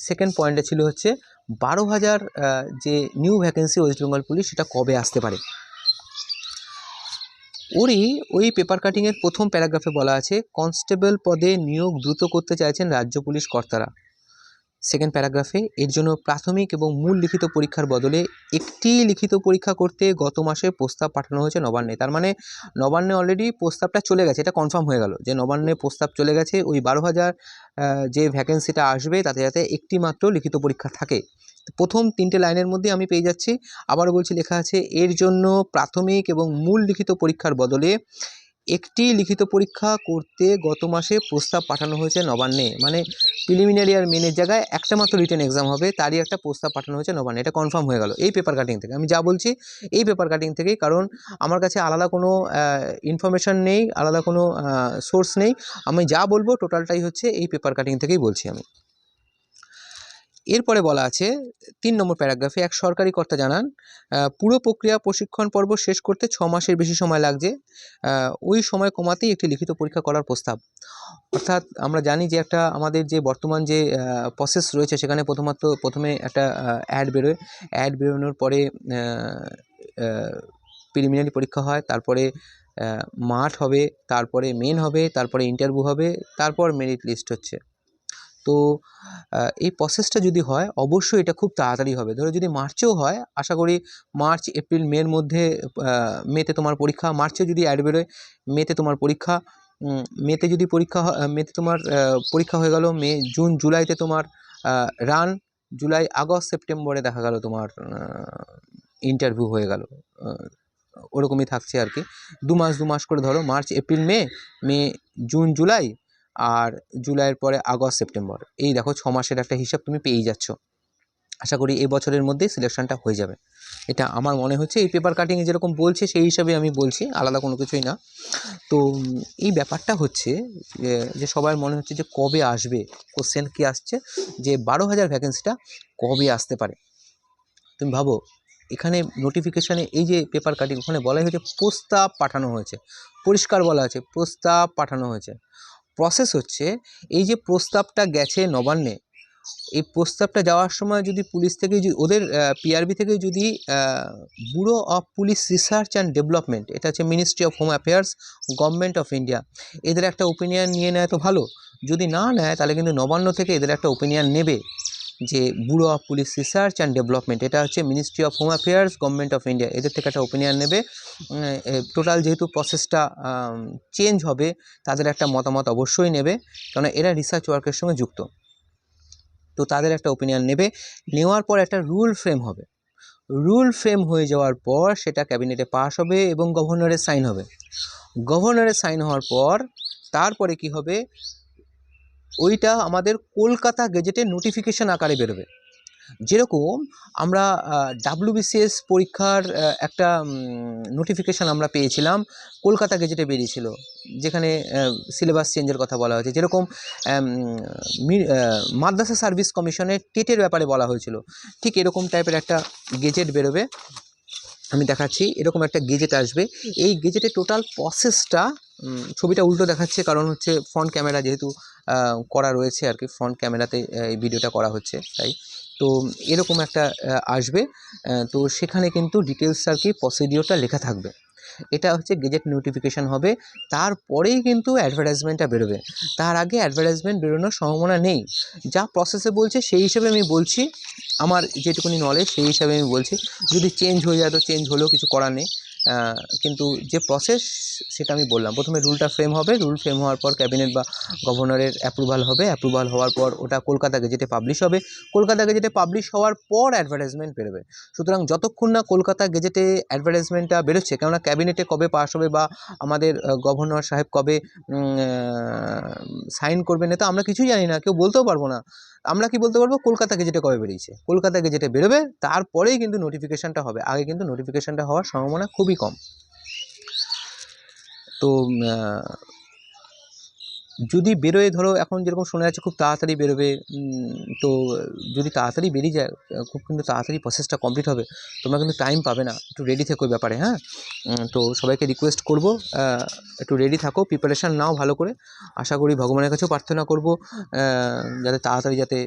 Second পয়েন্টে ছিল হচ্ছে 12,000 যে new vacancy West Bengal police সেটা কবে আসতে পারে। ওই পেপার কাটিংয়ের প্রথম প্যারাগ্রাফে বলা আছে কনস্টেবল পদে নিয়োগ দ্রুত করতে চাইছেন রাজ্য পুলিশ কর্তারা। সেকেন্ড প্যারাগ্রাফে এর জন্য প্রাথমিক এবং মূল লিখিত পরীক্ষার বদলে একটি লিখিত পরীক্ষা করতে গত মাসে প্রস্তাব পাঠানো হয়েছে নবান্নে। তার মানে নবান্নে অলরেডি প্রস্তাবটা চলে গেছে, এটা কনফার্ম হয়ে গেল যে নবান্নে প্রস্তাব চলে গেছে ওই 12,000 যে ভ্যাকেন্সিটা আসবে তাতে যাতে একটি মাত্র লিখিত পরীক্ষা থাকে। প্রথম 3টে লাইনের মধ্যে আমি পেয়ে যাচ্ছি, আবারও বলছি লেখা আছে এর জন্য প্রাথমিক এবং মূল লিখিত পরীক্ষার বদলে একটি লিখিত পরীক্ষা করতে গত মাসে প্রস্তাব পাঠানো হয়েছে নবান্নে। মানে প্রিলিমিনারি আর মেনের জায়গায় একটা মাত্র রিটেন এক্সাম হবে, তারই একটা প্রস্তাব পাঠানো হয়েছে নবান্নে। এটা কনফার্ম হয়ে গেল এই পেপার কাটিং থেকে। আমি যা বলছি এই পেপার কাটিং থেকেই, কারণ আমার কাছে আলাদা কোনো ইনফরমেশান নেই, আলাদা কোনো সোর্স নেই। আমি যা বলবো টোটালটাই হচ্ছে এই পেপার কাটিং থেকেই বলছি আমি। এরপরে বলা আছে 3 নম্বর প্যারাগ্রাফে এক সরকারি কর্তা জানান পুরো প্রক্রিয়া প্রশিক্ষণ পর্ব শেষ করতে 6 মাসের বেশি সময় লাগছে, ওই সময় কমাতেই একটি লিখিত পরীক্ষা করার প্রস্তাব। অর্থাৎ আমরা জানি যে একটা আমাদের যে বর্তমান যে প্রসেস রয়েছে সেখানে প্রথমে একটা অ্যাড বেরোয়, অ্যাড বেরোনোর পরে প্রিলিমিনারি পরীক্ষা হয়, তারপরে মাঠ হবে, তারপরে মেন হবে, তারপরে ইন্টারভিউ হবে, তারপর মেরিট লিস্ট হচ্ছে। তো এই প্রসেসটা যদি হয় অবশ্যই এটা খুব তাড়াতাড়ি হবে। ধরো যদি মার্চেও হয়, আশা করি মার্চ এপ্রিল মের মধ্যে, মেতে তোমার পরীক্ষা, মার্চে যদি অ্যাড বেরোয় মেতে তোমার পরীক্ষা, মেতে যদি পরীক্ষা মেতে তোমার পরীক্ষা হয়ে গেল, মে জুন জুলাইতে তোমার রান, জুলাই আগস্ট সেপ্টেম্বরে দেখা গেল তোমার ইন্টারভিউ হয়ে গেল, ওরকমই থাকছে আর কি। 2 মাস করে ধরো, March April May June July, আর জুলাইয়ের পরে আগস্ট সেপ্টেম্বর, এই দেখো 6 মাসের একটা হিসাব তুমি পেয়েই যাচ্ছ। আশা করি এই বছরের মধ্যেই সিলেকশনটা হয়ে যাবে, এটা আমার মনে হচ্ছে। এই পেপার কাটিংয়ে যেরকম বলছে সেই হিসাবে আমি বলছি, আলাদা কোনো কিছুই না। তো এই ব্যাপারটা হচ্ছে যে সবার মনে হচ্ছে যে কবে আসবে, কোশ্চেন কি আসছে যে 12,000 ভ্যাকেন্সিটা কবে আসতে পারে। তুমি ভাবো এখানে নোটিফিকেশানে এই যে পেপার কাটিং ওখানে বলাই হয়েছে প্রস্তাব পাঠানো হয়েছে, পরিষ্কার বলা আছে প্রস্তাব পাঠানো হয়েছে। প্রসেস হচ্ছে এই যে প্রস্তাবটা গেছে নবান্নে, এই প্রস্তাবটা যাওয়ার সময় যদি পুলিশ থেকে ওদের পিআরবি থেকে যদি bureau of police research and development, এটা হচ্ছে ministry of home affairs, government of India, এদের একটা ওপিনিয়ন নিয়ে নেয় তো ভালো। যদি না নেয় তাহলে কিন্তু নবান্ন থেকে এদের একটা ওপিনিয়ন নেবে যে bureau of police research and development, এটা হচ্ছে ministry of home affairs, government of India, এদের থেকে একটা ওপিনিয়ন নেবে। টোটাল যেহেতু প্রসেসটা চেঞ্জ হবে তাদের একটা মতামত অবশ্যই নেবে, কারণ এরা রিসার্চ ওয়ার্কের সঙ্গে যুক্ত। তো তাদের একটা ওপিনিয়ন নেবে, নেওয়ার পর একটা রুল ফ্রেম হবে, রুল ফ্রেম হয়ে যাওয়ার পর সেটা ক্যাবিনেটে পাস হবে এবং গভর্নরের সাইন হবে। গভর্নরের সাইন হওয়ার পর তারপরে কি হবে, ওইটা আমাদের কলকাতা গেজেটে নোটিফিকেশন আকারে বেরোবে। যেরকম আমরা WBCS পরীক্ষার একটা নোটিফিকেশান আমরা পেয়েছিলাম, কলকাতা গেজেটে বেরিয়েছিল, যেখানে সিলেবাস চেঞ্জের কথা বলা হয়েছে। যেরকম মাদ্রাসা সার্ভিস কমিশনের টেটের ব্যাপারে বলা হয়েছিল, ঠিক এরকম টাইপের একটা গেজেট বেরোবে। আমি দেখাচ্ছি, এরকম একটা গেজেট আসবে। এই গেজেটে টোটাল প্রসেসটা, ছবিটা উল্টো দেখাচ্ছে কারণ হচ্ছে ফ্রন্ট ক্যামেরা যেহেতু করা রয়েছে আর কি, ফ্রন্ট ক্যামেরাতে এই ভিডিওটা করা হচ্ছে তাই। তো এরকম একটা আসবে, তো সেখানে কিন্তু ডিটেলস আর কি প্রসিডিওরটা লেখা থাকবে। এটা হচ্ছে গেজেট নোটিফিকেশান হবে, তারপরেই কিন্তু অ্যাডভার্টাইজমেন্টটা বেরোবে। তার আগে অ্যাডভার্টাইজমেন্ট বেরোনোর সম্ভাবনা নেই। যা প্রসেসে বলছে সেই হিসেবে আমি বলছি, আমার যেটুকুনি নলেজ সেই হিসাবে আমি বলছি। যদি চেঞ্জ হয়ে যায় তো চেঞ্জ হলেও কিছু করার নেই, কিন্তু যে প্রসেস সেটা আমি বললাম। প্রথমে রুলটা ফ্রেম হবে, রুল ফ্রেম হওয়ার পর ক্যাবিনেট বা গভর্নরের অ্যাপ্রুভাল হবে, অ্যাপ্রুভাল হওয়ার পর ওটা কলকাতা গেজেটে পাবলিশ হবে, কলকাতা গেজেটে পাবলিশ হওয়ার পর অ্যাডভার্টাইজমেন্ট বেরোবে। সুতরাং যতক্ষণ না কলকাতা গেজেটে অ্যাডভার্টাইজমেন্টটা বেরোচ্ছে, কেননা ক্যাবিনেটে কবে পাস হবে বা আমাদের গভর্নর সাহেব কবে সাইন করবেন এটা আমরা কিছুই জানি না, কেউ বলতেও পারবো না। আমরা কি বলতে পারবো, কলকাতা গেজেটে কবে বেরিয়েছে, কলকাতা গেজেটে বেরোবে, তারপরেই কিন্তু নোটিফিকেশানটা হবে, আগে কিন্তু নোটিফিকেশানটা হওয়ার সম্ভাবনা খুবই কম। তো যদি বেরোয়, ধরো এখন যেরকম শোনা যাচ্ছে খুব তাড়াতাড়ি বেরোবে, তো যদি তাড়াতাড়ি বেরিয়ে যায়, খুব কিন্তু তাড়াতাড়ি প্রসেসটা কমপ্লিট হবে, তোমরা কিন্তু টাইম পাবে না, একটু রেডি থেকো ওই ব্যাপারে, হ্যাঁ। তো সবাইকে রিকোয়েস্ট করবো একটু রেডি থাকো, প্রিপারেশান নাও ভালো করে। আশা করি ভগবানের কাছেও প্রার্থনা করবো যাতে তাড়াতাড়ি, যাতে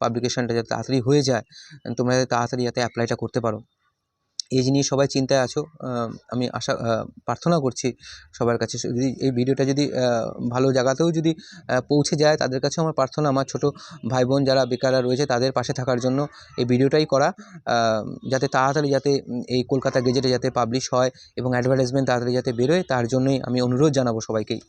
পাবলিকেশানটা যাতে তাড়াতাড়ি হয়ে যায়, তোমরা যাতে তাড়াতাড়ি যাতে অ্যাপ্লাইটা করতে পারো। এই নিয়ে সবাই চিন্তায় আছো, আমি প্রার্থনা করছি সবার কাছে, যদি এই ভিডিওটা যদি ভালো জায়গাতেও যদি পৌঁছে যায়, তাদের কাছেও আমার প্রার্থনা, আমার ছোটো ভাই বোন যারা বেকাররা রয়েছে তাদের পাশে থাকার জন্য এই ভিডিওটাই করা, যাতে তাড়াতাড়ি যাতে এই কলকাতা গেজেটে যাতে পাবলিশ হয় এবং অ্যাডভার্টাইজমেন্ট তাড়াতাড়ি যাতে বেরোয়, তার জন্যই আমি অনুরোধ জানাবো সবাইকেই।